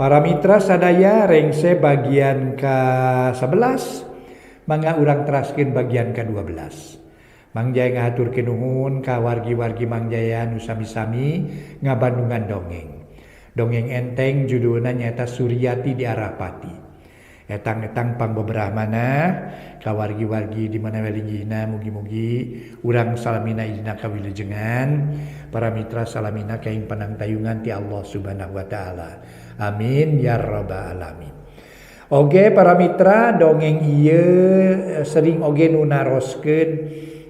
Para mitra sadaya rengse bagian ke-11 mangga urang teraskeun bagian ke-12. Mang Jaya ngahaturkeun nuhun ka wargi-wargi Mang Jaya nu sami-sami ngabandungan dongeng. Dongeng enteng judulna nyaeta Suryati di Arapati. Etang-etang pangbeberamana ka wargi-wargi di mana welinggihna mugi-mugi urang salamina idina kawilujengan, para mitra salamina kaing panangtayungan ti Allah Subhanahu wa taala. Amin ya rabbal alamin. Oge para mitra dongeng ieu sering oge nu naroskeun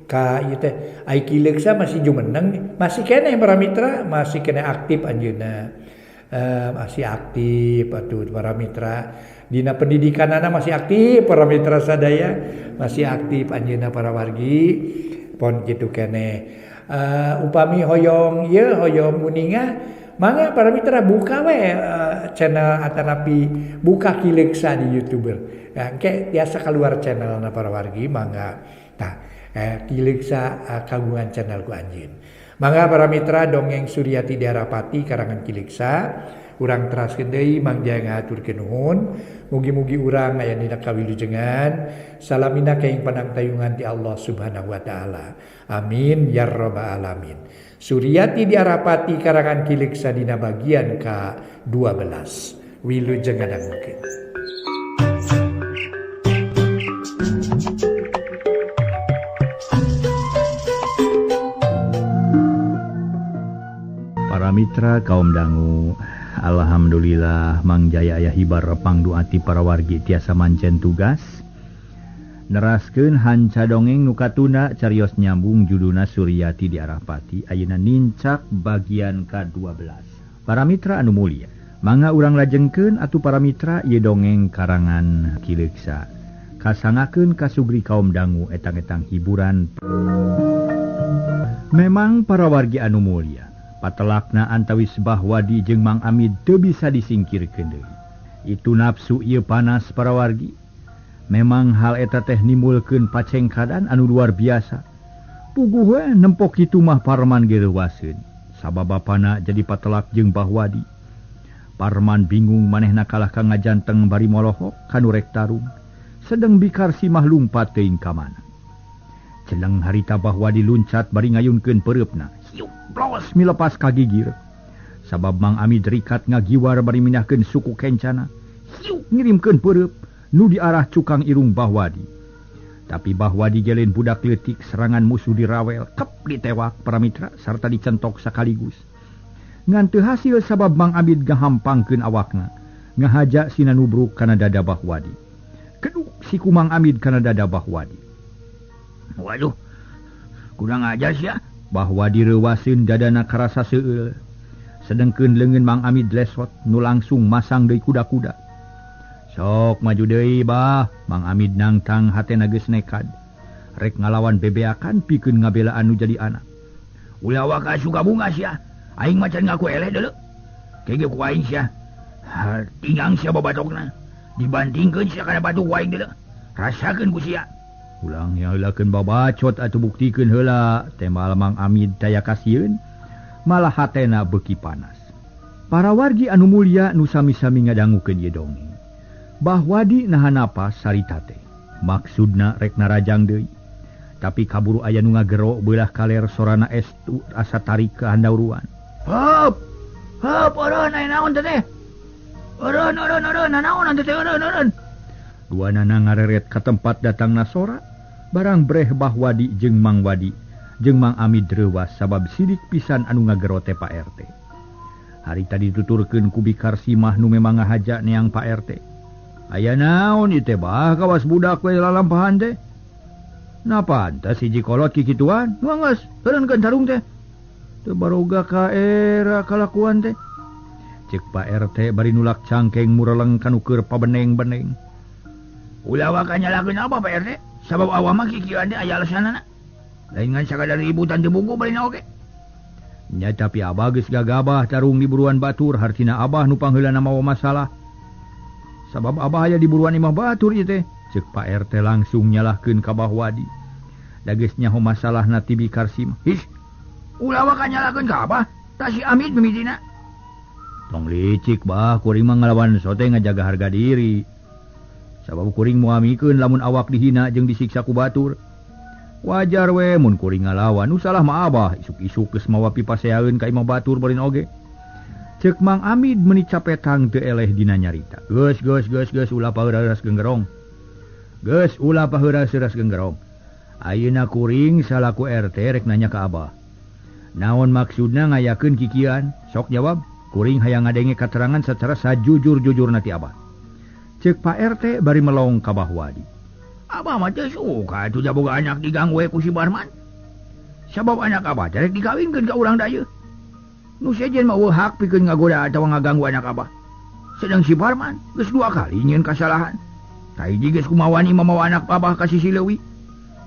ka ieu teh ai kileuksa masih jumeneng, masih keneh para mitra, masih keneh aktif anjeunna. Masih aktif atuh para mitra. Dina pendidikanana masih aktif para mitra sadaya, masih aktif anjeunna para wargi. Pon kitu keneh. Upami hoyong ieu hoyong muninga mangga para mitra buka we channel atanapi buka kileuksa di YouTuber. Engke tiasa keluar channelna para wargi mangga. Tah kileuksa kagungan channel ku anjeun. Mangga para mitra dongeng Suryati di Arapati karangan kileuksa urang teraskeun deui Mang Jaya ngahaturkeun nuhun. Mugi-mugi urang aya dina kawilujengan salamina kaing panangtayungan ti Allah Subhanahu wa taala. Amin ya rabbal alamin. Suryati di Arapati karangan kileuksa dina bagian ka-12. Wilujeng ngadangukeun. Para mitra kaum dangu, alhamdulillah Mang Jaya aya hibar pangduati para wargi tiasa mancen tugas neraskeun hanca dongeng nu katuna carios nyambung judulna Suryati di Arapati ayeuna nincak bagian ka-12. Para mitra anu mulia, mangga urang lajengkeun atuh para mitra ieu dongeng karangan kileuksa kasangakeun kasugri kaum dangu etang-etang hiburan. Memang para wargi anu mulia, patelakna antawis Bahwadi jeung Mang Amid teu bisa disingkirkeun deui. Itu nafsu ieu panas para wargi. Memang hal eta teh nimbulkeun pacengkadan anu luar biasa. Puguh we nempok kitu mah Parman gereuwaseun. Sababapana jadi patelak jeung Bahwadi. Parman bingung manehna kalah ka ngajanteng bari molohok kanu rek tarung. Sedeng Bikarsi mah lumpat teuing ka mana. Celeng harita Bahwadi luncat bari ngayunkeun peureupna. Hiup blos milepas ka gigir. Sabab Mang Amid rikat ngagiwar bari mindahkeun suku kencana. Hiup ngirimkeun peureub nu di arah cukang irung Bahwadi. Tapi Bahwadi gelen budak leutik serangan musuh dirawel, kep ditewak para mitra sarta dicentok sakaligus. Ngan teu hasil sabab Mang Amid gahampangkeun awakna, ngahaja sina nubruk kana dada Bahwadi. Keduk si ku Mang Amid kana dada Bahwadi. Waduh, kurang ajar sia. Bahwadi reuwaseun dadana karasa seueul. Sedengkeun leungeun Mang Amid lesot nu langsung masang deui kuda-kuda. Sok maju deui bah, Mang Amid nangtang hatena geus nekad. Rek ngalawan bebeakan pikeun ngabela anu jadi anak. Ulah waka suka bunga sia. Aing macan ngaku eleh deuleu. Kege ku aing sia. Tingang sia babatokna. Dibandingkeun sia kana batu ku aing deuleu. Rasakeun ku sia. Ulang yang heulakeun babacot atuh buktikeun heula. Tembal Mang Amid daya kasieun, malah hatena beuki panas. Para wargi anu mulia nu sami-sami ngadangukeun ieu dongeng. Bahwadi naha napas sarita teh. Maksudna rek narajang deui. Tapi kaburu aya nu ngagero beulah kaler sorana estu asa tarik ke handauruan. Hop! Hop, eureun aya naon teh? Eureun naon ante teh eureun. Dua nana ngareret ka tempat datangna sora, barang breh Bahwadi jeung Mang Wadi, jeung Mang Amid reuwas sabab sidik pisan anu ngagero teh Pak RT. Harita dituturkeun ku Bikarsi mah nu memang ngahaja neang Pak RT. Aya naon ieu teh bah kawas budak we lalampahan teh? Napa teh siji kolot kikituan? Nu geus heureunkeun tarung teh. Teu baroga ka era kalakuan teh. Ceuk Pak RT bari nulak cangkeng mureleng kanu keur pabeneng-beneng. Ulah waka nyalakeun apa Pak RT? Sabab awak mah kikieuan teh aya alasanana. Lain ngan sakadar ributan teu buku balina oge. Nya tapi abah geus gagabah tarung di buruan batur hartina abah nu pangheulana mawa masalah. Sabab abah aya di buruan imah batur ieu teh. Ceuk Pak RT langsung nyalahkeun ka Bahwadi. Da geus nyaho masalahna ti Bikarsi mah. His. Ulah waka nyalahkeun ka abah? Ta si Amid mimitina. Tong licik bah kuring mah ngalawan sote ngajaga harga diri. Sabab kuring muamikeun lamun awak dihina jeung disiksa ku batur. Wajar we mun kuring ngalawan, nu salah mah abah isuk-isuk geus mawa pipaseaeun ka imah batur beureun oge. Ceuk Mang Amid meuni capetang teu eleh dina nyarita. Geus ulah paheureuras genggerong. Geus ulah paheureuras genggerong. Ayeuna kuring salaku RT rek nanya ka abah. Naon maksudna ngayakeun kikian? Sok jawab. Kuring hayang ngadenge katerangan secara sajujur-jujurna ti abah. Ceuk Pak RT bari melong ka Bah Wadi. Abah mah teu suka atuh jaboga anak diganggu ku si Barman. Sabab anak abah teh rek dikawinkeun ka urang dayeuh. Nu sejen mah weuh hak pikeun ngagoda atawa ngaganggu anak abah. Sedang si Barman geus 2 kali nyieun kasalahan. Tahiji geus kumawani mamawa anak abah ka Sisi Leuwi.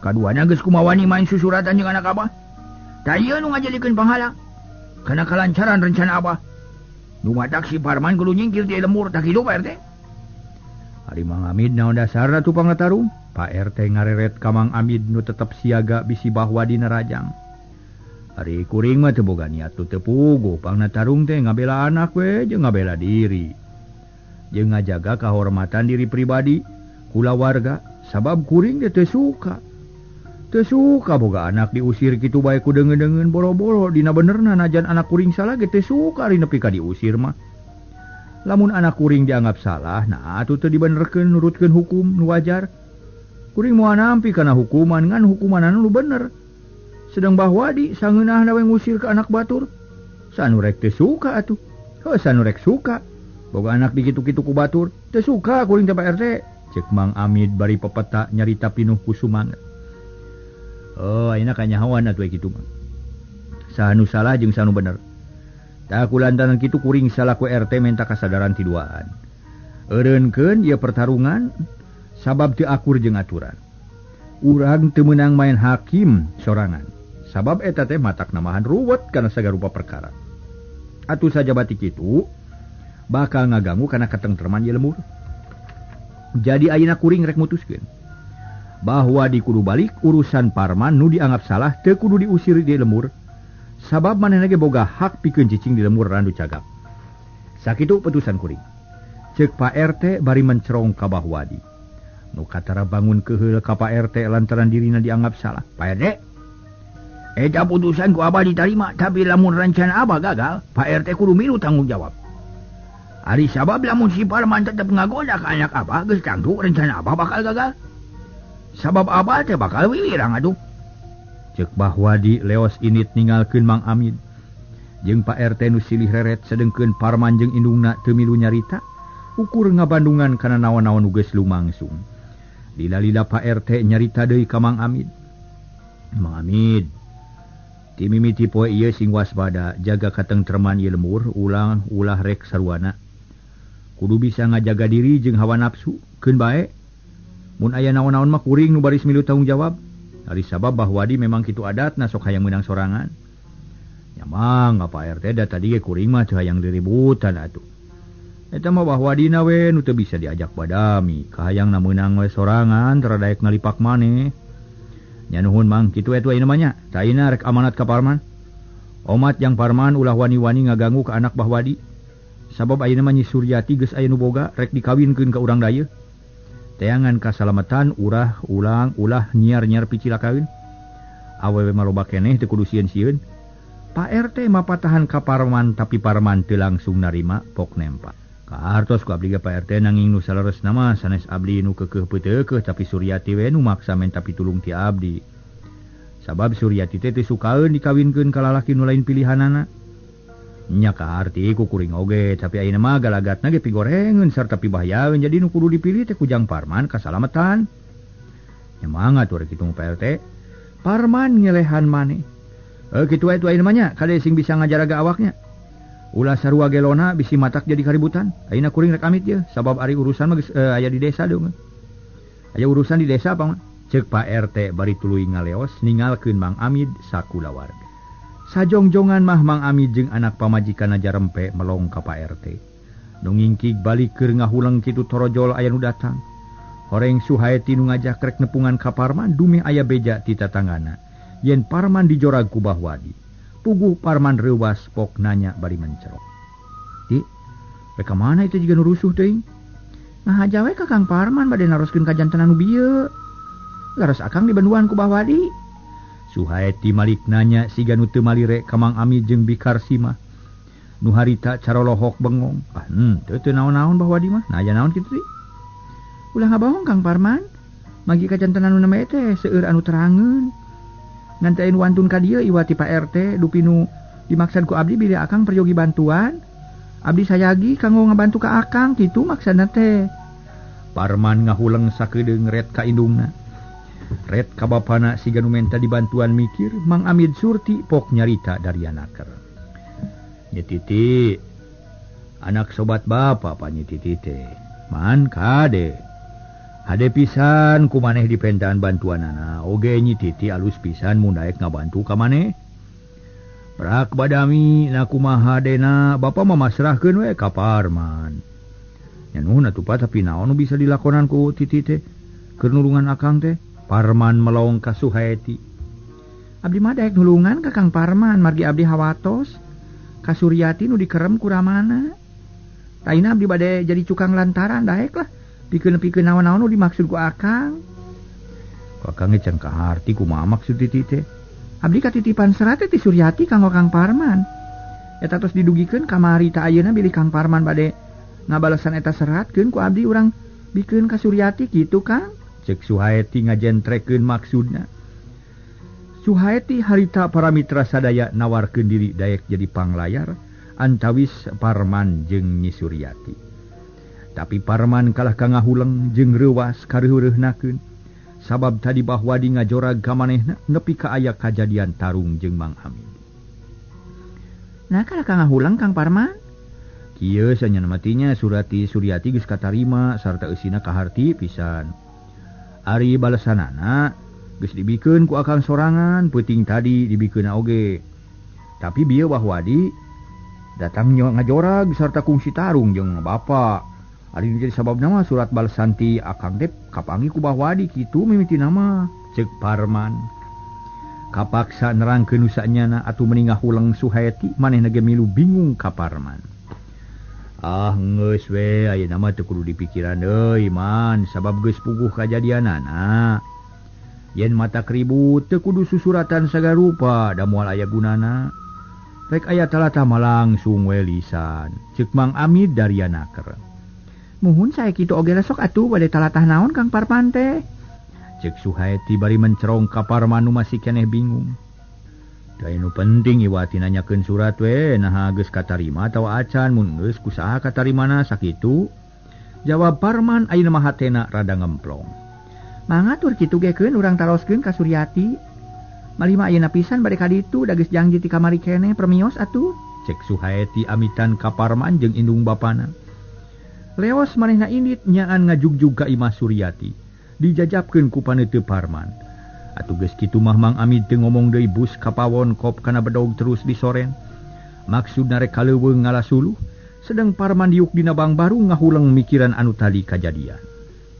Kaduana geus kumawani main susuratan jeung anak abah. Da ieu nu ngajadikeun panghalang kana kalancaran rencana abah. Nu matak si Parman kudu nyingkir ti lembur tak kitu Pak RT. Ari Mang Amid naon dasarna tu pangatarung? Pak RT ngareret ka Mang Amid nu tetep siaga bisi Bah Wadi narajang. Ari kuring mah teu boga niat tu teu puguh pangnatarung teh ngabela anak we jeung ngabela diri. Jeung ngajaga kahormatan diri pribadi kula warga sabab kuring teh teu suka. Teu suka boga anak diusir kitu bae ku deungeun-deungeun boro-boro dina benerna najan anak kuring salah ge teu suka ari nepi ka diusir mah. Lamun anak kuring dianggap salah, nah atuh teu dibenerkeun nurutkeun hukum nu wajar. Kuring moal nampi kana hukuman ngan hukumanna nu bener. Sedang Bah Wadi sangeunahna we ngusir ka anak batur. Sanu rek teu suka atuh. Heuh sanu rek suka. Boga anak dikitu-kitu ku batur, teu suka kuring teh Pak RT. Ceuk Mang Amid bari pepeta nyarita pinuh ku sumanget. Oh, ayeuna kanyahoan atuh kitu mah. Sanu salah jeung sanu bener. Da kulantaran kitu kuring salaku RT menta kasadaran ti duaan. Eureunkeun ieu pertarungan sabab teu akur jeung aturan. Urang teu meunang main hakim sorangan. Sabab eta teh matak namahan ruwet kana sagarupa perkara. Atuh saja bati kitu bakal ngaganggu kana katengtreman ieu lembur. Jadi ayeuna kuring rek mutuskeun bahwa di kudu balik urusan Parman nu dianggap salah teu kudu diusir di lembur sabab manehna ge boga hak pikeun cicing di lembur randu cagap. Sakitu putusan kuring. Ceuk Pak RT bari mencerong ka Bah Wadi. Nu katara bangun keheul ka Pak RT lantaran dirina dianggap salah. Pak RT, eta putusan ku abah ditarima tapi lamun rencana abah gagal, Pak RT kudu milu tanggung jawab. Ari sabab lamun si Parman tetep ngagoda ka anak abah geus tangtu rencana abah bakal gagal. Sabab abah teh bakal wiwirang atuh. Ceuk Bah Wadi leos init ninggalkeun Mang Amid. Jeung Pak RT nu silih reret sedengkeun Parman jeung indungna teu milu nyarita, ukur ngabandungan kana naon-naon nu geus lumangsung. Lila-lila Pak RT nyarita deui ka Mang Amid. Mang Amid, ti mimiti poe ieu sing waspada jaga katengtreman ieu lembur ulah rek saruana. Kudu bisa ngajaga diri jeung hawa nafsu, keun bae. Mun aya naon-naon mah kuring nu baris milu tanggung jawab. Ari sabab Bah Wadi memang kitu adatna sok hayang meunang sorangan. Nya mang Pak RT da tadi ge kuring mah teu hayang diributan atuh. Eta mah Bah Wadina we nu teu bisa diajak badami, kahayangna meunang we sorangan teradaek ngalipak maneh. Nya nuhun mang kitu eta ayeuna mah nya. Ta ayeuna rek amanat ka Parman. Omat yang Parman ulah wani-wani ngaganggu ka anak Bah Wadi. Sabab ayeuna mah Nyi Suryati geus aya nu boga rek dikawinkeun ka urang dayeuh. Teangan kasalamatan ulah nyiar-nyiar picilakaeun. Awewe maloba keneh teu kudu sieun-sieun. Pak RT mapatahan ka Parman tapi Parman teu langsung narima pok nempa. Kaartos ku abdi ge Pak RT nanging nu saleresna mah sanes abdi nu keukeuh peuteukeuh tapi Suryati we nu maksa menta pitulung ti abdi. Sabab Suryati teh teu sukaeun dikawinkeun ka lalaki nu lain pilihanana. Nya kaarti ku kuring oge tapi ayeuna mah galagatna ge pigorengeun sarta pibahayaeun jadi nu kudu dipilih teh kujang Parman kasalamatan. Nya mangga atuh rek kitu Pak RT. Parman ngelehan maneh. Kitu wae tu ayeuna mah nya kade sing bisa ngajaraga awaknya. Ulah sarua gelona bisi matak jadi kaributan. Ayeuna kuring rek amit ye sabab ari urusan mah aya di desa deung. Aya urusan di desa apa mah? Ceuk Pak RT bari tuluy ngaleos ninggalkeun Mang Amid sakula warga. Sajongjongan mah Mang Amid jeung anak pamajikanna Jarempe melong ka Pak RT. Nu ngingkig balik keur ngahuleng kitu torojol aya nu datang. Horeng Suhaeti nu ngajak rek nepungan ka Parman dumeh aya beja ti tatanggana. Yen Parman dijorag ku Bah Wadi. Puguh Parman reuwas pok nanya bari mencerok. Ti, Reka mana itu juga nurusuh teuing. Nah aja we ka Kang Parman bade naroskeun ka janten anu bieu. Laras akang di banduan ku Bahwadi. Suhaeti malik nanya siga nu teu malire ka Mang Amid jeung Bikarsi mah. Nu harita carolohok bengong. Teu naon-naon Bahwadi mah. Nah aya naon kitu teh. Ulah ngabohong Kang Parman. Magi ka janten anu nama teh seueur anu terangeun. Ngantein wantun ka dieu iwati Pak RT dupinu dimaksad ku abdi bila akang peryogi bantuan. Abdi sayagi kanggo ngabantu ka akang kitu maksudna teh. Parman ngahuleng sakedeung ret ka indungna. Ret ka bapana siga nu menta dibantuan mikir, Mang Amid Surti pok nyarita dari anaker. Nya Titi, anak sobat bapa pa nya Titi teh. Man kade. Hade pisan ku maneh dipendaan bantuanana. Oge nyi Titi alus pisan mun daek ngabantu ka maneh. Prak badami na kumaha dena bapa mah masrahkeun we ka Parman. Nya nuhun atuh pa tapi naon nu bisa dilakonan ku Titi teh? Keur nulungan akang teh. Parman melong ka Suhaeti. Abdi mah daek nulungan ka Kang Parman margi abdi hawatos ka Suryati nu dikerem ku Ramana. Taina abdi bade jadi cukang lantaran daek lah. Pikeun naon-naon nu dimaksud ku akang. Ku akang can kaharti kumaha maksud Titi teh. Abdi katitipan serat ti Suryati kanggo Kang Parman. Eta tos didugikeun kamari ta ayeuna bilih Kang Parman bade ngabalesan eta seratkeun ku abdi urang bikeun ka Suryati kitu Kang. Cek Suhaeti ngajentrekeun maksudna. Suhaeti harita para mitra sadaya nawarkeun diri daek jadi panglayar antawis Parman jeung Nyi Suryati. Tapi Parman kalah ka ngahuleng jeung reuwas kareureunnakeun sabab tadi Bahwadi ngajorag ka manehna nepi ka aya kajadian tarung jeung Mang Amid. Nah kalah ka ngahuleng Kang Parman? Kieu sanya matinya Surati Suryati geus katarima sarta eusina kaharti pisan. Ari balesanana geus dibikeun ku akang sorangan, peuting tadi dibikeunna oge. Tapi bieu Bahwadi datang ngajorag sarta kungsi tarung jeung bapa. Ari jadi sababna mah surat balesan ti akang teh kapanggih ku Bahwadi kitu mimitina mah ceuk Parman. Kapaksa nerangkeun usanyana atuh meuni ngahuleng Suhaeti manehna ge milu bingung ka Parman. Geus we ayeuna mah teu kudu dipikiran deui man sabab geus puguh kajadianana. Yen mata ribut teu kudu susuratan sagarupa da moal aya gunana. Rek aya talatah mah langsung we lisan ceuk Mang Amid dari anaker. Muhun saya kitu oge lesok atuh bade talatah naon Kang Parman teh. Cek Suhaeti bari mencerong ka Parman nu masih keneh bingung. Da anu penting iwati nanyakeun surat we naha geus katarima atawa acan mun geus kusaha katarimana sakitu. Jawab Parman ayeuna mah hatena rada ngemplong. Mangatur kitu gekeun urang taroskeun ka Suryati. Malima ayeuna pisan bade ka ditu da geus janji ti kamari keneh permios atuh. Cek Suhaeti amitan ka Parman jeung indung bapana. Leos manehna indit nyaan ngajugjug ka Imah Suryati. Dijajabkeun ku paneuteup Parman. Atuh geus kitu mah Mang Amid teu ngomong deui bus ka pawon kop kana bedog terus disoren. Maksudna rek kaleuweung ngalasuluh, sedang Parman diuk dina bang baru ngahuleng mikiran anu tadi kajadian.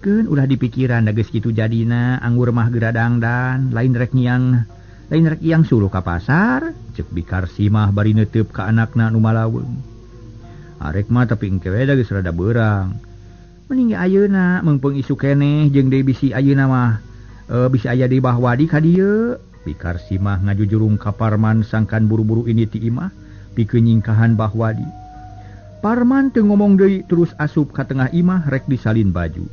Keun ulah dipikiran da geus kitu jadina anggur mah geradangdan, lain rek iyang suluh ka pasar, ceuk Bikarsi mah bari neuteup ka anakna nu malaweung. Arek mah tapi engke we da geus rada beurang. Mending ayeuna meungpeung isu keneh jeung deui bisi ayeuna mah bisi aya di Bahwadi ka dieu. Bikarsi mah ngajujurung ka Parman sangkan buru-buru ini ti imah pikeun nyingkahan Bahwadi. Parman teu ngomong deui terus asup ka tengah imah rek disalin baju.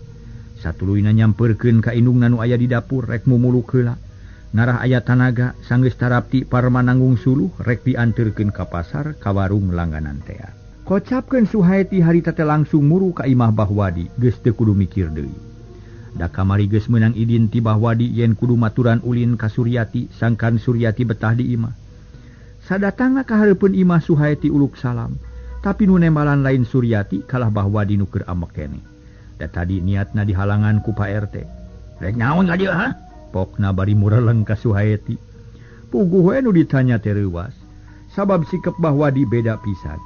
Satuluyna nyampeurkeun ka indungna nu aya di dapur rek mumuluk heula. Ngarah aya tanaga sanggeus tarapti Parman nanggung suluh rek dianteurkeun ka pasar ka warung langganan tea. Kocapkeun Suhaeti harita teh langsung muru ka imah Bahwadi geus teu kudu mikir deui. Da kamari geus meunang idin ti Bahwadi yen kudu maturan ulin ka Suryati sangkan Suryati betah di imah. Sadatangna ka hareupeun imah Suhaeti uluk salam, tapi nu nembalan lain Suryati kalah Bahwadi nu keur amek keneh. Da tadi niatna dihalangan ku Pak RT. Rek naon ka dieu ha? Pokna bari mureleng ka Suhaeti. Puguh we nu ditanya teh reuwas. Sabab sikep Bahwadi beda pisan.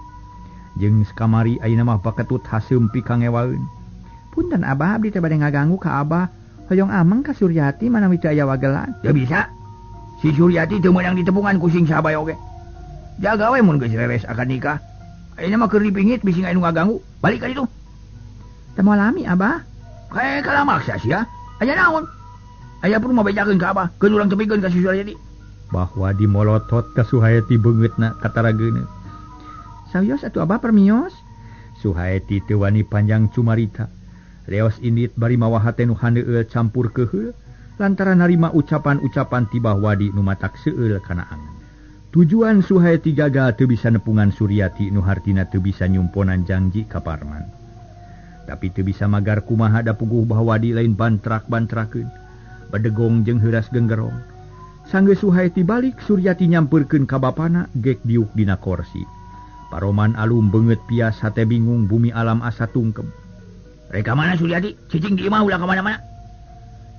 Jeung sakamari ayeuna mah paketut haseum pikangewaeun. Punten Abah abdi teh bade ngaganggu ka Abah. Hoyong ameng ka Suryati manawi teu aya wagelan. Teu bisa. Si Suryati teu meunang ditepungan ku sing sabaya oge. Jaga we mun geus reres akan nikah. Ayeuna mah keur dipingit bisi anu ngaganggu. Balik ka ditu. Teu moal lami Abah. Kae kala maksa sia. Aya naon? Aya perlu mabejakeun ka Abah, keun urang tepikeun ka si Suryati. Bahwa dimolotot ka Suhaeti beungeutna katarageuna. Sawios atuh Abah permios. Suhaeti teu wani panjang cumarita. Leos indit bari mawa hate nu handeueul campur keheul lantaran narima ucapan-ucapan ti Bahwadi nu matak seueul kana angan. Tujuan Suhaeti gagal teu bisa nepungan Suryati nu hartina teu bisa nyumponan janji ka Parman. Tapi teu bisa magar kumaha da puguh Bahwadi lain bantrak-bantrakeun, badegong jeung heuras genggerong. Sanggeus Suhaeti balik, Suryati nyampeurkeun ka bapana gek diuk dina korsi. Paroman alum beungeut pias hate bingung bumi alam asa tungkem. Reka mana Suryati? Cicing di imah ulah ka mana-mana.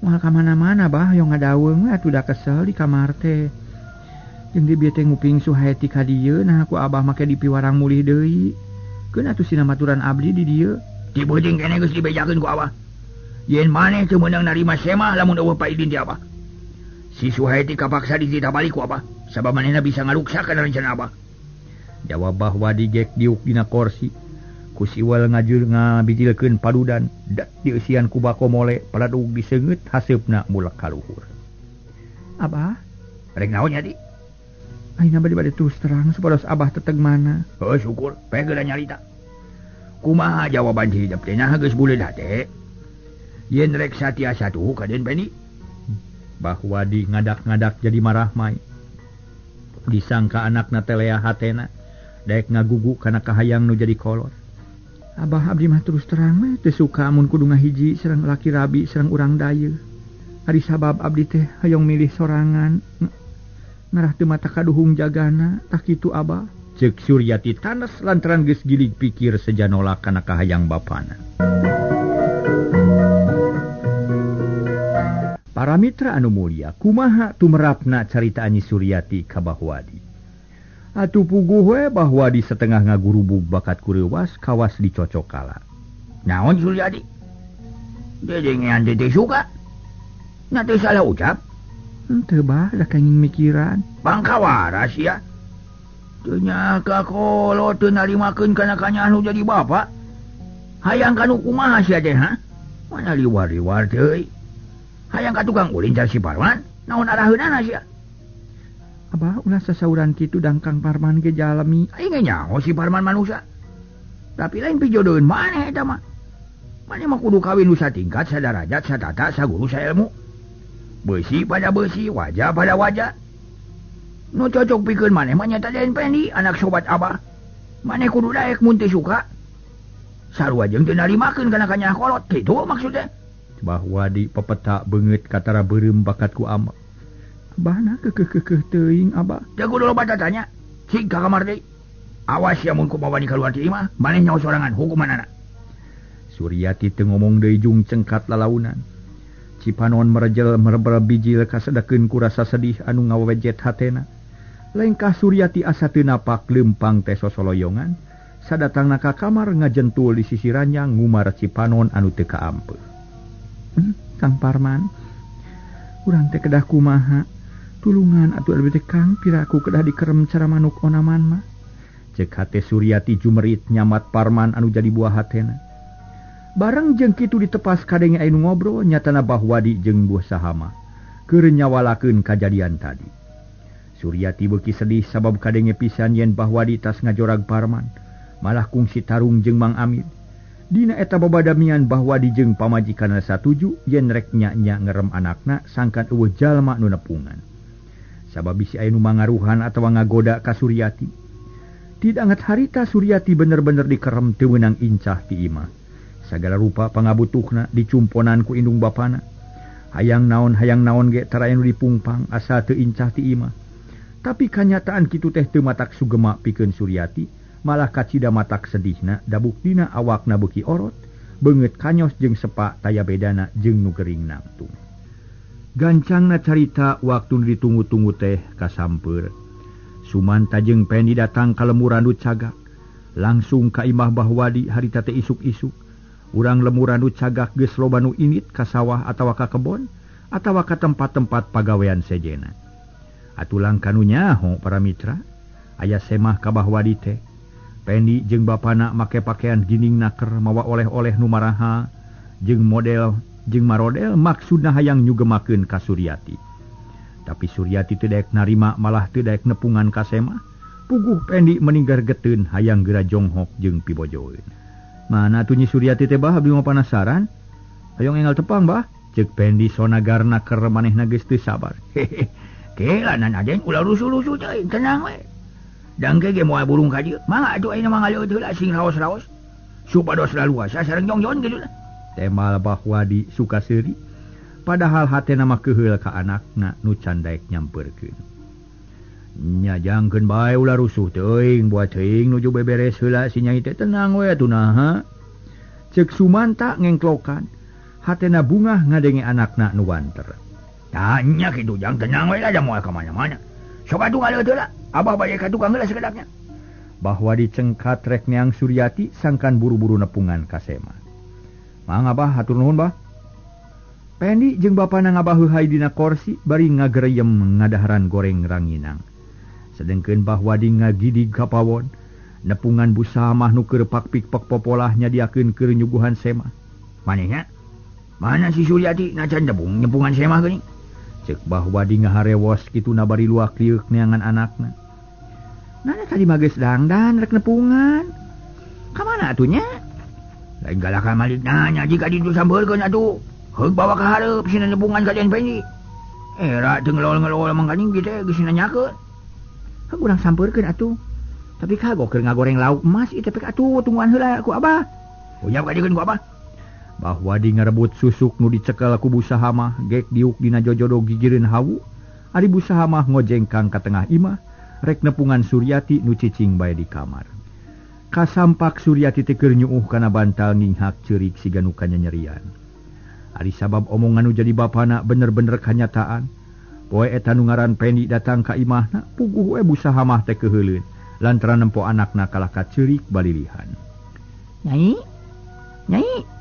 Moal ka mana-mana Bah, yang ngadaweung we atuh da kesel di kamar teh. Jeung di bieu teh nguping Suhaeti ka dieu, nah ku Abah make dipiwarang mulih deui. Keun atuh sinamaturan abdi di dieu. Ti beuting keneh geus dibejakeun ku Abah. Yen maneh teu meunang narima semah lamun eueuh paidin ti Abah. Si Suhaeti kapaksa dititah balik ku Abah, sabab manehna bisa ngaruksakeun rencana Abah. Jawab Bahwadi gek diuk dina korsi. Ku siwal ngajur ngabijilkeun padudan, dak dieusian ku bako mole paladug diseungeut haseupna mulak ka luhur. Abah, Rek naon nya di? ayeuna bade terus terang supados Abah teteg mana. Heuh syukur, bae geura nyarita. Kumaha jawaban si hidup teh nah geus buleud hate. Yen rek satiasa tuh kaden Pendi. Bahwadi ngadak-ngadak jadi marah mai. Disangka anakna teh lea hatena, daek ngagugu kana kahayang nu jadi kolot. Abah abdi mah terus terang we teu suka amun kudu ngahiji sareng laki rabi sareng urang dayeuh. Ari sabab abdi teh hayong milih sorangan. Ngarah teu mata kaduhung jagana, tak kitu Abah. Ceuk Suryati tanes lantaran geus gilig pikir sejanolak kana kahayang bapana. Para mitra anu mulia, kumaha tumerapna carita Anyi Suryati ka Bahwadi. Atuh puguh we Bahwadi setengah ngagurubug bakat kureuwas kawas dicocok kala. Naon Suryati? Dedengean teh suka. Nya teh salah ucap. Henteu Bah, da kenging mikiran. Pangkawaras ya. Teu nyaka kolot teu narimakeun kana kanya anu jadi bapa. Hayang kanu kumaha sia teh ha? Mana liwar-liwar teuy. Hayang ka tukang ulin car si Parman, naon araheunana sia? Abah ulah sasauran kitu dang Kang Parman ge jalmi. Aing ge nyaho si Parman manusia. Tapi lain pijodoeun maneh eta mah. Maneh mah kudu kawin nu satingkat, sadarajat, satata, saguru, sailmu. Beusi pada beusi, wajah pada wajah. Nu cocok pikeun maneh mah nyata Den Pendi, anak sobat Abah. Maneh kudu daek mun teu suka. Sarua jeung teu narimakeun kana kanyah kolot, kitu maksudna. Bahwadi pepeta beungeut katara beureum bakat ku Ama. Abahna kekeh teuing Abah. Teu kudu loba tatanya. Sing ka kamar deui. Awas ya mun kumaha wani kaluar ti imah, maneh nyaho sorangan hukumanana. Suryati teu ngomong deui jung cengkat lalaunan. Cipanon merejel merebel bijil kasedekeun ku rasa sedih anu ngawejet hatena. Lengkah Suryati asa teu napak leumpang teh sosoloyongan, sadatangna ka kamar ngajentul di sisi ranjang ngumar Cipanon anu teu kaampeu. Kang Parman, urang teh kedah kumaha? Tulungan atuh abdi teh Kang piraku kedah dikerem cara manuk onaman mah. Ceuk hate Suryati jumerit nyamat Parman anu jadi buah hatena. Bareng jeung kitu ditepas kadenge anu ngobrol nyatana Bahwadi jeung buah sahama keur nyawalakeun kajadian tadi. Suryati beuki sedih sabab kadenge pisan yen Bahwadi tas ngajorag Parman, malah kungsi tarung jeung Mang Amid. Dina eta babadamian Bahwadi jeung pamajikanna satuju yen rek nya-nya ngerem anakna sangkan eueuh jalma nu nepungan. Sabab bisi aya nu mangaruhan atawa ngagoda ka Suryati. Tidanget harita Suryati bener-bener dikerem teu meunang incah ti imah. Sagala rupa pangabutuhna dicumponan ku indung bapana. Hayang naon ge tara anu dipungpang asa teu incah ti imah. Tapi kanyataan kitu teh teu matak sugema pikeun Suryati. Malah kacida matak sedihna da buktina awakna beuki orot, beungeut kanyos jeung sepak taya bedana jeung nu gering nangtung. Gancangna carita waktu ditunggu-tunggu teh kasampeur. Sumanta jeung Pendi datang ka lemur randut cagak. Langsung ka imah Bahwadi harita teh isuk-isuk. Urang lemur randut cagak geus loba nu init ka sawah atawa ka kebon atawa ka tempat-tempat pagawean sejena. Atulang kanu nyaho para mitra, aya semah ka Bahwadi teh. Pendi jeung bapana make pakaian gining naker mawa oleh-oleh nu maraha jeung model jeung marodel maksudna hayang nyugemakeun ka Suryati. Tapi Suryati teu daek narima malah teu daek nepungan ka Sema. Puguh Pendi meninggar geteun hayang geura jonghok jeung pibojoeun. Mana atuh Nyi Suryati teh bah abdi mah panasaran. Hayong enggal tepang bah. Ceuk Pendi sonagarna keur manehna geus teu sabar. Kelanan aden ulah rusuh-rusuh cai, tenang we. Dangke ge moal burung ka dieu. Mangga atuh ayeuna mah ngaleut heula sing raos-raos. Supados laluasa sareng jongjon kitu. Temal Bahwadi Sukaseri. Padahal hatena mah keheul ka anakna nu can daek nyampeurkeun. Nya jangkeun bae ulah rusuh teuing buat teuing nuju beberes heula si Nyai teh tenang we atuh naha. Ceuk Sumanta ngengklokan. Hatena bungah ngadenge anakna nu wanter. Tanya kitu jang tenang we lah da moal ka mana-mana. Sok atuh ngaleut heula. Abah bade ka tukang heula sakedapnya. Bahwadi cengkat rek neang Suryati sangkan buru-buru nepungan ka Sema. Mangga bah hatur nuhun bah. Pendi jeung bapana ngabaheuhai dina kursi bari ngagereyem ngadaharan goreng ranginang. Sedengkeun Bahwadi ngagidig ka pawon, nepungan busa mah nu keur pakpik-pak popolah nyadiakeun keur nyuguhan Sema. Manehna? Mana si Suryati nacan debung nyepungan Sema geuning? Ceuk Bahwadi ngaharewos kituna bari luak liuk neangan anakna. Nana tadi mah geus dangdan rek nepungan. Ka mana atuh nya? Lain galakan malik nanya jika ditu sambeurkeun atuh. Heug bawa ka hareup sina nepungan ka Den Pendi. Era teu ngelol-ngelol mangkaning kitu geus nanyakeun. Heug urang sampeurkeun atuh. Tapi kagok keur ngagoreng lauk emas ieu teh pek atuh tungguan heula ku Abah. Uyap ka dikeun ku Abah. Bahwadi ngarebut susuk nu dicekel ku busaha mah gek diuk dina jojodo gigireun hawu. Ari busaha mah ngojengkang ka tengah imah rek nepungan Suryati nu cicing bae di kamar. Kasampak Suryati teh keur nyuuh kana bantal ninghak ceurik siga nu kanyanyerian. Ari sabab omongan nu jadi bapana bener-bener kanyataan. Poe eta nu ngaran Pendi datang ka imahna puguh we busaha mah teh keuheuleun lantaran nempo anakna kalah ka ceurik balilihan. Nyai? Nyai?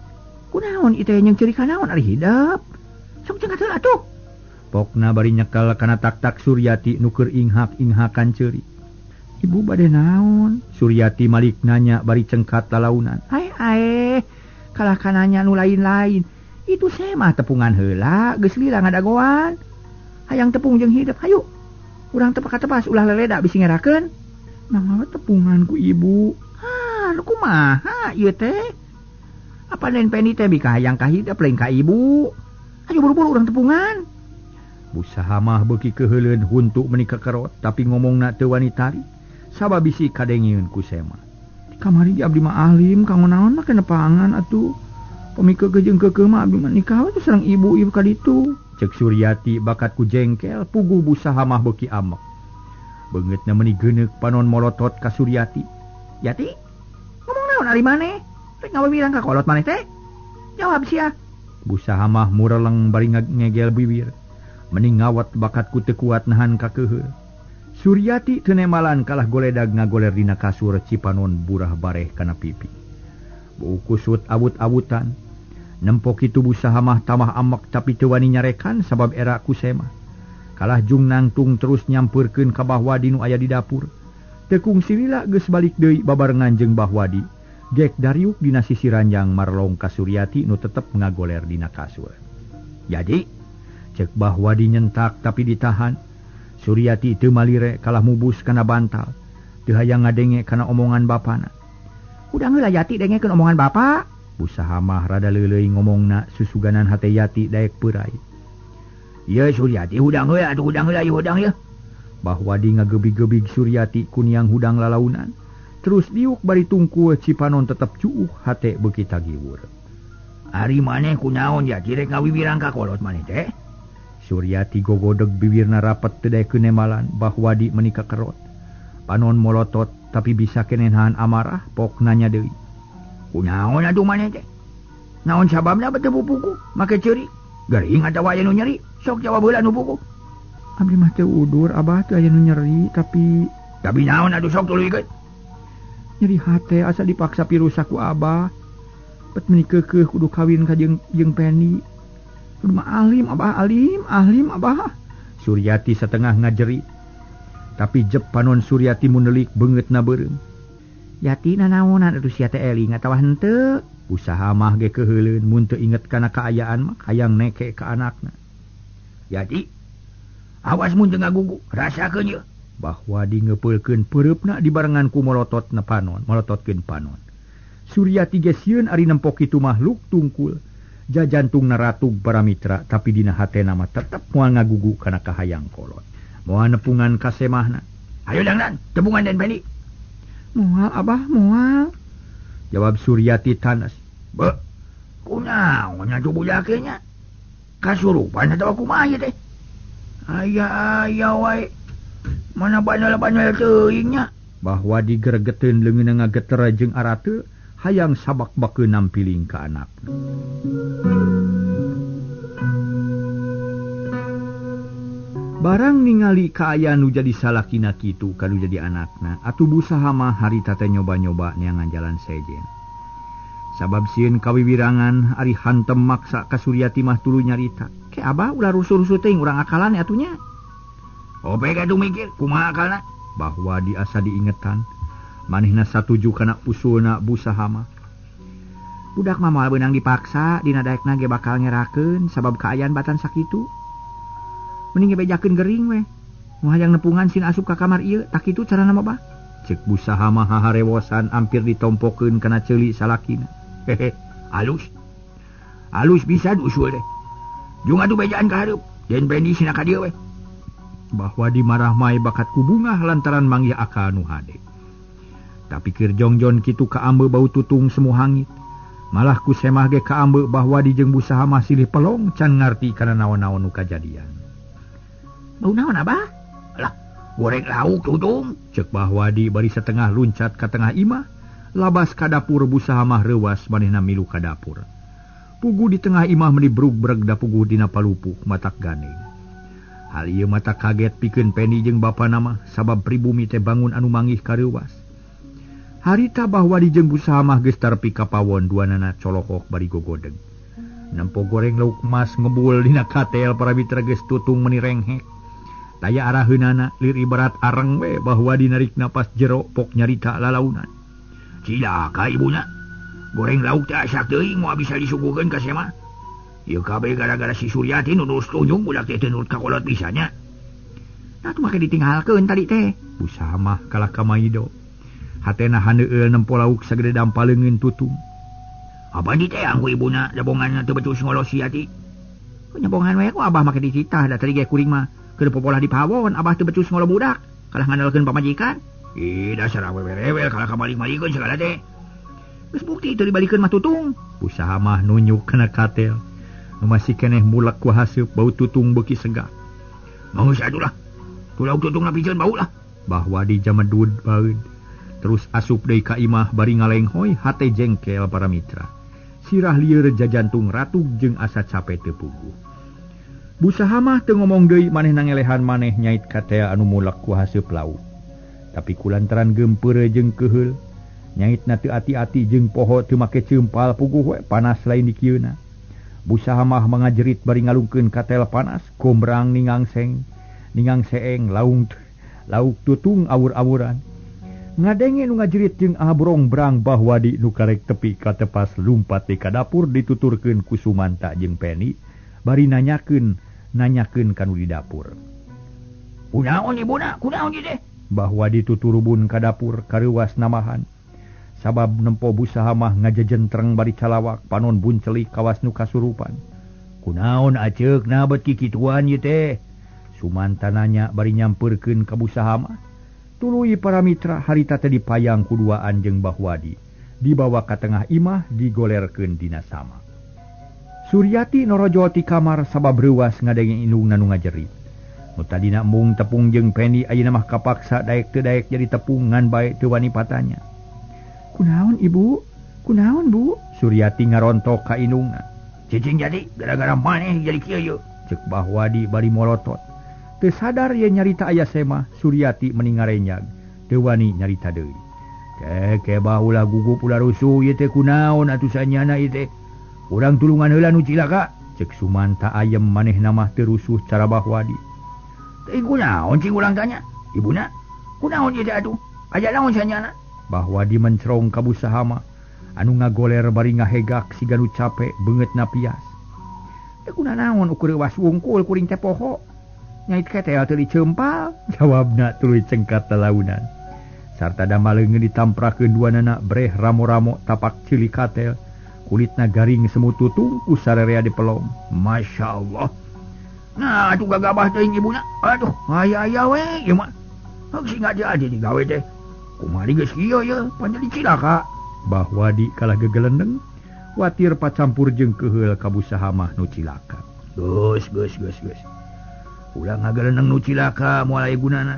Kunaon ieu teh yang ceurik kanaon ari hidep? Sok cengat heula atuh. Pokna bari nyekel kana tak-tak Suryati nu keur inghak-inghakan ceurik. Ibu bade naon? Suryati malik nanya bari cengkat lalaunan. Ae, kalah kananya nu lain-lain. Itu Sema tepungan heula, geus lila ngadagoan. Hayang tepung jeung hidup, hayu. Urang teu pakatepas ulah leleda bisi ngerakeun. Mangga tepungan ku ibu. Lu kumaha ieu teh? Apa Den Pendi teh bika hayang ka hidup lain ka ibu? Hayu buru-buru urang tepungan. Busaha mah beuki keuheuleun huntu meuni kekerot tapi ngomongna teu wani tari. Sabab bisi kadengieun ku Sema. Kamari di abdi mah alim, kanggo naon mah kena pangan atuh. Pamikeun jeung keukeuh mah abdi mah nikah we sareng ibu-ibu ka ditu. Cek Suryati bakat ku jengkel puguh busaha mah beuki amek. Beungeutna meuni geuneuk panon molotot ka Suryati. Yati, ngomong naon ari maneh? Rek ngawirang ka kolot maneh teh? Jawab sia. Busaha mah mureleng bari ngegel bibir. Mending ngawat bakat ku teu kuat nahan ka keuheul. Suryati teu nemalan kalah goledag ngagoler dina kasur cipanon burah bareh kana pipi. Bau kusut awut-awutan. Nempo kitu busaha mah tamah amek tapi teu wani nyarekan sabab era ku Sema. Kalah jung nangtung terus nyampeurkeun ka Bahwadi nu aya di dapur. Tekung silila geus balik deui babarengan jeung Bahwadi. Gek dariuk dina sisi ranjang marlong ka Suryati nu tetep ngagoler dina kasur. Jadi, cek Bahwadi nyentak tapi ditahan. Suryati teu malire kalah mubus kana bantal. Teu hayang ngadenge kana omongan bapana. Udang heula Yati dengekeun omongan bapa. Busaha mah rada leuleuy ngomongna susuganan hate Yati daek peurai. Ieu Suryati hudang heula atuh hudang heula ieu hudang ieu. Bahwadi ngagebig-gebig Suryati ku niang hudang lalaunan. Terus diuk bari tungku cipanon tetep cuuh hate beuki tagiwur. Ari maneh kunaon Yati rek ngawibirang ka kolot maneh teh? Suryati gogodeg bibirna rapet teu daekeun nemalan Bahwadi meuni kekerot. Panon molotot tapi bisa kene nahan amarah pok nanya deui. Kunaon atuh maneh teh? Naon sababna beu teu pupuku make ceurik? Gering atawa aya nu nyeri? Sok jawab heula nu pupuh. Abdi mah teu udur, Abah teu aya nu nyeri tapi naon atuh sok tuluikeun? Nyeri hate asa dipaksa pirusak ku Abah. Bet meuni keukeuh kudu kawin ka jeung Pendi. Kudu mah alim Abah, alim Abah. Suryati setengah ngajerit. Tapi jep panon Suryati mundelik beungeutna beureum. Yati nanaonan atuh sia teh eling atawa henteu. Usaha mah ge keheuleun mun teu inget kana kaayaan mah hayang neke ka anakna. Yati, awas mun teu ngagugu, rasakeun ye. Bahwa di ngepeulkeun peureupna dibarengan ku molototkeun panon. Suryati ge sieun ari nempo kitu makhluk tungkul. Jajantungna ratug para mitra tapi dina hatena mah tetep moal ngagugu kana kahayang kolot. Moal nepungan ka semahna. Ayo dangdan, tepungan den Pendi. Moal Abah, moal. Jawab Suryati tanas. Be, kunaon nya tuh budaknya? Kasurupan atawa kumaha ieu teh? Aya wae. Mana banal-banal teuing nya? Bahwa digeregeteun leungeun ngageter jeung arateu hayang sabak-bakeun nampiling ka anakna. Barang ningali kaayaan nu jadi salakina kitu kanu jadi anakna atuh busaha mah harita teh nyoba-nyoba neangan jalan sejen. Sabab sieun kawiwirangan ari hantem maksa ka Suryati mah tuluy nyarita. Ke Abah ulah rusuh-rusuh teuing urang akalan atunya. Ope katu mikir kumaha akalna? Bahwa diasa diingetan manehna satuju kana usulna busaha mah. Budak mah moal beunang dipaksa dina daekna ge bakal ngerakeun sabab kaayaan batan sakitu. Mending bejakeun gering we. Moal hayang nepungan sin asup ka kamar ieu, tak kitu carana mah Bah. Cek busaha mah harewosan hampir ditompokeun kana ceuli salakina. Hehe, alus bisa usul deh. Jung atuh bejaan ka hareup, den Pendi sina ka dieu we. Bahwa dimarah mae bakat ku Bungah lantaran manggih akal nu hade. Tapi keur jongjon kitu ka ambe bau tutung semu hangit. Malah ku semah ge ka ambe bahwa di jeung busaha mah silih pelong can ngarti kana naon-naon nu kajadian. Bau naon Abah? Alah, goreng lauk tutung. Cek Bahwadi bari setengah luncat ka tengah imah, labas ka dapur busaha mah reuwas manehna milu ka dapur. Pugu di tengah imah meuni brug-breg da puguh dina palupuh matak gandeng. Hal ieu mata kaget pikeun Pendi jeung bapana mah sabab pribumi teh bangun anu manggih ka reuwas. Harita Bahwadi jeung busaha mah geus tarpi ka pawon duanana colokok bari gogodeng. Nempo goreng lauk emas ngebul dina katel para mitra geus tutung meuni renghek. Taya araheunana lir ibarat areng we Bahwadi narik napas jero pok nyarita lalaunan. Cilaka ibuna. Goreng lauk teh asak teuing moal bisa disuguhkeun ka semah. Ieu kabeh gara-gara si Suryati nu nurus tunjung budak teh teu nurut ka kolot bisanya. Atuh make ditinggalkeun tadi teh. Busaha mah kalah ka Maido. Hatena handeueul nempo lauk sagede dampaleungeun tutung. Apa di teh angku ibuna dabonganna teu becus ngolos si Yati. Nyabongan we ku Abah make dicitah da tadi ge kuring mah keur popolah di pawon Abah teu becus ngolo budak. Kalah ngandalkeun pamajikan. Dasar awewe rewel kalah kabalik-balikeun segala teh. Geus bukti teu dibalikeun mah tutung. Usaha mah nunjuk kana katel. Nu masih keneh mulak ku haseup bau tutung beuki segah. Geus atuh lah. Tulau tutung napikeun bau lah. Bahwa di jamedud baeud. Terus asup deui ka imah bari ngalenghoy hate jengkel para mitra. Sirah lieur jajantung ratug jeung asa capek teu puguh. Busaha mah teu ngomong deui manehna ngelehan maneh nyait katea anu mulak ku haseup lauk. Tapi kulantaran gempeur jeung keheul, nyaitna teu ati-ati jeung poho teu make ceumpal puguh we panas lain di kieuna. Busaha mah mangajerit bari ngalungkeun katel panas, kombrang ningang seeng lauk tutung awur-awuran. Ngadenge nu ngajerit jeung abrong-brang Bahwadi nu karek tepi ka tepas lumpat di ka dapur dituturkeun ku Sumanta jeung Pendi bari nanyakeun kanu di dapur. Kunaon ibuna? Kunaon ieu teh? Bahwadi tuturubun ka dapur kareuwas namahan. Sabab nempo busaha mah ngajejentreng bari calawak panon buncelik kawas nu kasurupan. Kunaon aceukna bet kikituan ieu teh? Sumanta nanya bari nyampeurkeun ka busaha mah. Tuluy para mitra harita teh dipayang kuduaan jeung Bahwadi. Dibawa ka tengah imah digolerkeun dina sama. Suryati norojo ti kamar sabab reuwas ngadenge indungna nu ngajerit. Nu tadina mung tepung jeung Pendi ayeuna mah kapaksa daek teu daek jadi tepung ngan bae teu wani patanya. Kunaon Ibu? Kunaon Bu? Suryati ngarontok ka indungna. Cicing jadi gara-gara maneh jadi kieu yeuh. Cek Bahwadi bari molotot. Teu sadar ye nyarita aya semah Suryati meni ngarenyag. Teu wani nyarita deui. Ke bahulah gugup ulah rusuh ieu teh kunaon atuh sanyana ieu teh. Urang tulungan heula nu cilaka. Cek Sumanta ayem manehna mah teu rusuh cara Bahwadi. Teh kunaon cing urang tanya? Ibuna, kunaon ieu teh atuh? Aya naon sanyana? bahwa di mencrong kabusahama anu ngagoler bari ngahegak si ganu capek beungeut na pias. Teu kuna naon ukur was wungkul kuring teh poho. Nyait ketel teu diceumpal. Jawabna tuluy cengkat talaunan. Sarta damaleungeun ditamprakeun duanana breh ramo-ramo tapak cili katel. Kulitna garing semut tutung ku sararea dipelom. Masya Allah. Nah, atuh gagabah teuing ibuna. Aduh, aya we ieu mah. Heuk singa jadi digawe teh. Kumaha geus kieu ye, pan jadi cilaka. Bahwa di kalah gegelendeng watir pacampur jeung keheul kabusaha mah nu cilaka. Geus. Ulah ngagelendeng nu cilaka moal aya gunana.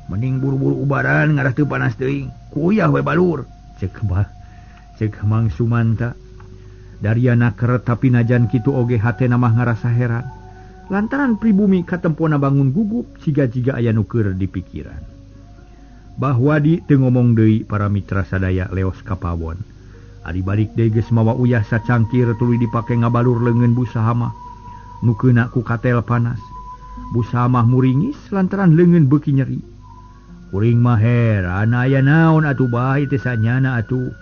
Mending buru-buru ubaran ngarah teu panas teuing. Kuyah we balur. Cek Mang Sumanta. Dariana keur tapi najan kitu oge hatena mah ngarasa heran. Lantaran pribumi katempona bangun gugup siga-jiga aya nu keur dipikiran. Bahwa di teu ngomong deui para mitra sadaya leos ka pawon. Ari balik deui geus mawa uyah sacangkir tuluy dipake ngabalur leungeun busaha mah. Nu keuna ku katel panas. Busaha mah muringis lantaran leungeun beuki nyeri. Kuring mah heran aya naon atuh bae teh sanyana atuh.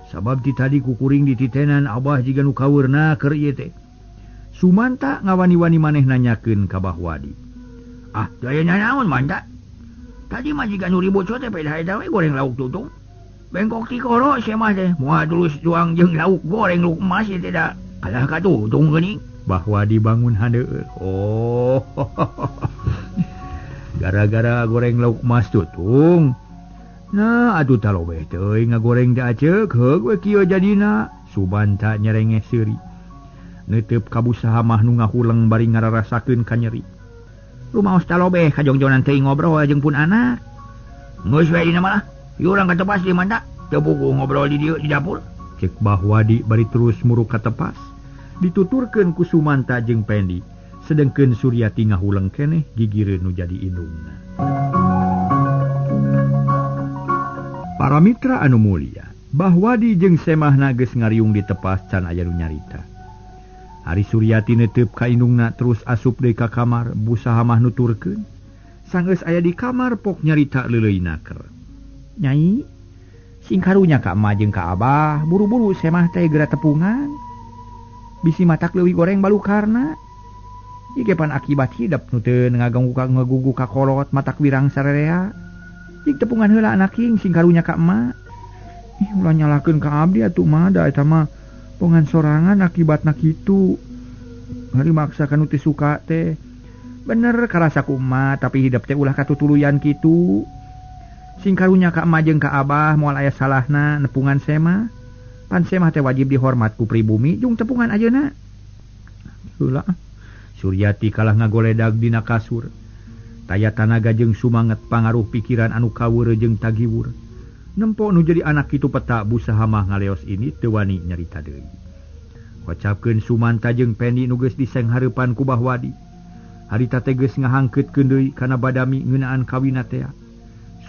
Sabab ti tadi ku kuring dititenan Abah jiga nu kaweurna keur ieu teh. Sumanta ngawani-wani maneh nanyakeun ka Bahwadi. Ah, daya naon manta? Tadi mah jiga nu ribut teh peda we goreng lauk tutung. Bengkok ti koro sia mah teh moal terus juang jeung lauk goreng lauk emas teh da kalah ka tutung geuning. Bahwadi bangun handeueur. Oh. Gara-gara goreng lauk emas tutung. Nah, atuh talobeh teuing ngagoreng da aceuk heug we kieu jadina. Subanta nyerengeh seuri. Neuteup kabusaha mah nu ngahuleng bari ngararasakeun ka nyeri. Rumaos talobeh kajongjonan teuing ngobrol jeung pun anak. Geus we dina mah. Ieu urang katepas di manta. Teu puguh ngobrol di dieu di dapur. Cek Bahwadi bari terus muruk katepas. Dituturkeun ku Sumanta jeung Pendi. Sedengkeun Suryati ngahuleng keneh gigireun nu jadi indungna. Para mitra anu mulia, Bahwadi jeung Semahna geus ngariung di tepas can aya nu nyarita. Ari Suryati neuteup ka indungna terus asup deui ka kamar, busaha mah nuturkeun. Sanggeus aya di kamar pok nyarita leuleuina keur. Nyai, sing karunya ka emak jeung ka Abah, buru-buru Semah teh geura tepungan. Bisi matak leuwih goreng balukarna. Ieu ge pan akibat hidup nu teu ngagugu ka kolot matak wirang sararea. Jik tepungan heula anak king sing karunya ka emak. Ulah nyalakeun ka abdi atuh mah da eta mah pongan sorangan akibatna kitu. Hari maksa kanu teu suka teh. Bener karasa ku emak tapi hidup teh ulah katutuluyan kitu. Sing karunya ka emak jeung ka Abah moal aya salahna nepungan Semah. Pan Semah teh wajib dihormat ku pribumi jeung tepungan ajeuna. Heula. Suryati kalah ngagoledag dina kasur. Taya tanaga jeung sumanget pangaruh pikiran anu kaweur jeung tagiwur. Nempo nu jadi anak kitu peta busaha mah ngaleos ini teu wani nyarita deui. Wacapkeun Sumanta jeung Pendi nu geus disenghareupan ku Bahwadi. Harita teh geus ngahangkeutkeun deui kana badami ngeunaan kawinna teh.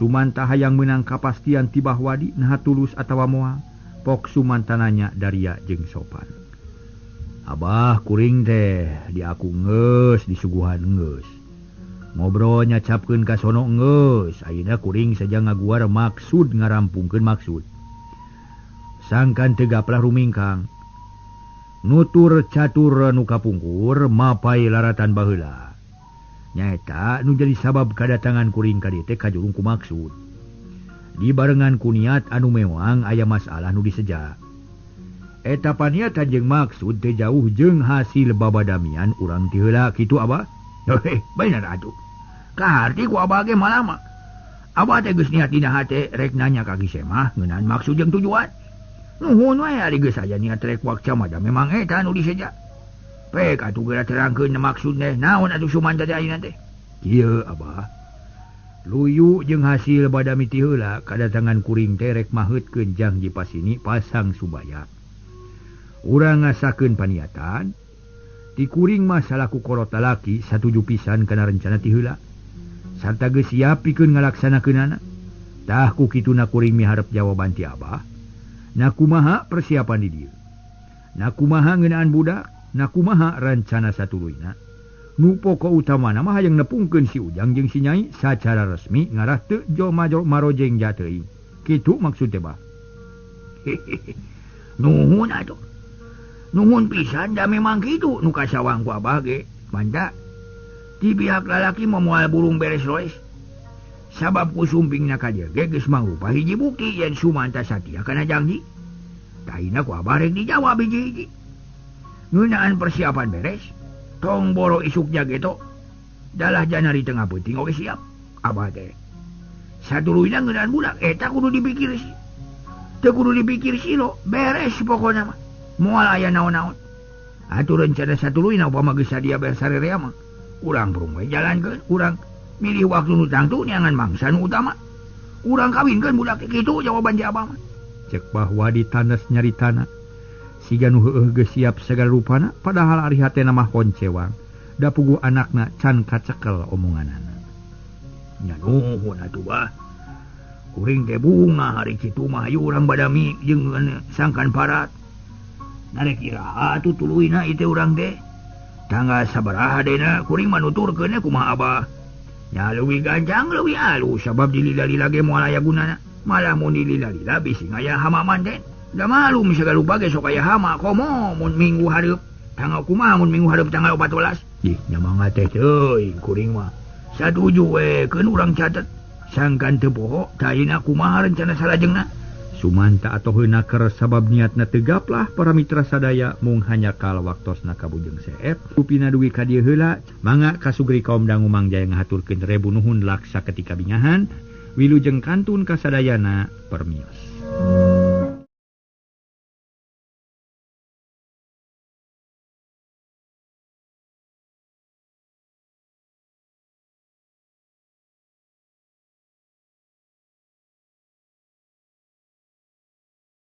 Sumanta hayang meunang kapastian ti Bahwadi naha tulus atawa moal. Pok Sumanta nanya daria jeung sopan. Abah kuring teh di aku geus disuguhan geus. Ngobrol nyacapkeun ka sono geus, ayeuna kuring saja ngaguar maksud ngarampungkeun maksud. Sangkan teu gaplah rumingkang. Nutur catur nu kapungkur mapai laratan baheula. Nyaeta nu jadi sabab kadatangan kuring ka dieu teh kajurung ku maksud. Dibarengan ku niat anu mewang aya masalah nu diseja. Eta paniatan jeung maksud teh jauh jeung hasil babadamian urang ti heula kitu Abah. Heh, bener atuh. Kaharti ku Abah ge malah mah. Abah teh geus niat dina hate rek nanya ka Semah ngeunaan maksud jeung tujuan. Nuhun wae ari geus aya niat rek wakca mah da memang eta nu diseja. Pek atuh geura terangkeun maksudna naon atuh Sumanta teh ayeuna teh. Kieu Abah. Luyu jeung hasil badami ti heula kadatangan kuring teh rek maheutkeun janji pasini pasang subaya. Urang ngasakeun paniatan ti kuring mah salaku kolot lalaki satuju pisan kana rencana ti heula. Sarta geus siap pikeun ngalaksanakeunana. Tah ku kituna kuring miharep jawaban ti Abah. Na kumaha persiapan di dieu? Na kumaha ngeunaan budak? Na kumaha rencana satuluyna? Nu pokok utamana mah hayang nepungkeun si Ujang jeung si Nyai sacara resmi ngarah teu joma marojeng jateuing. Kitu maksudnya bah. Nuhun atuh. Nuhun pisan da memang kitu nu kasawang ku abah ge. Manda. Di pihak lalaki memual burung beres loes. Sabab ku sumpingna ka dieu ge geus mangrupa hiji bukti yen sumanta satia kana janji. Taina ku abah rek dijawab hiji-hiji. Ngeunaan persiapan beres. Tong boro isuknya gitu. Dalah janari tengah penting oke siap. Abah teh. Saduluina ngeunaan budak eta kudu dipikir sih. Teu kudu dipikir sih lo, beres pokona mah. Moal aya naon-naon. Atuh rencana satuluina upama geus sadia beres sarerea mah. Urang burung we jalankeun, urang milih waktu nu tangtu neangan mangsa nu utama. Urang kawinkeun budak kitu jawaban ti abah mah. Cek bahwa ditandas nyaritana. Siga nu heueuh geus siap sagala rupana padahal ari hatena mah koncewang. Da puguh anakna can kacekel omonganana. Nya nuhun atuh bah. Kuring teh bunga hari kitu mah hayu urang badami jeung sangkan parat. Narek iraha atuh tuluina ieu teh urang teh. Tanggal sabaraha dena kuring mah nuturkeun kumaha abah. Nya leuwih gancang leuwih alus sabab dilila-lila ge moal aya gunana. Malah mun dilila-lila bisi aya hama manten. Da malum sagala rupa ge sok aya hama komo mun minggu hareup. Tanggal kumaha mun minggu hareup tanggal 14. Ih nya mangga teh teuing kuring mah. Satuju we keun urang catet. Sangkan teu poho tayina kumaha rencana salajengna. Sumanta atoh heunaker sabab niatna tegaplah para mitra sadaya mung hanya kal waktosna kabujeng seep. Upina duwi ka dieu heula mangga kasugri kaum dangu Mang Jaya ngahaturkeun rebu nuhun laksa ketika bingahan wilujeng kantun kasadayana permios.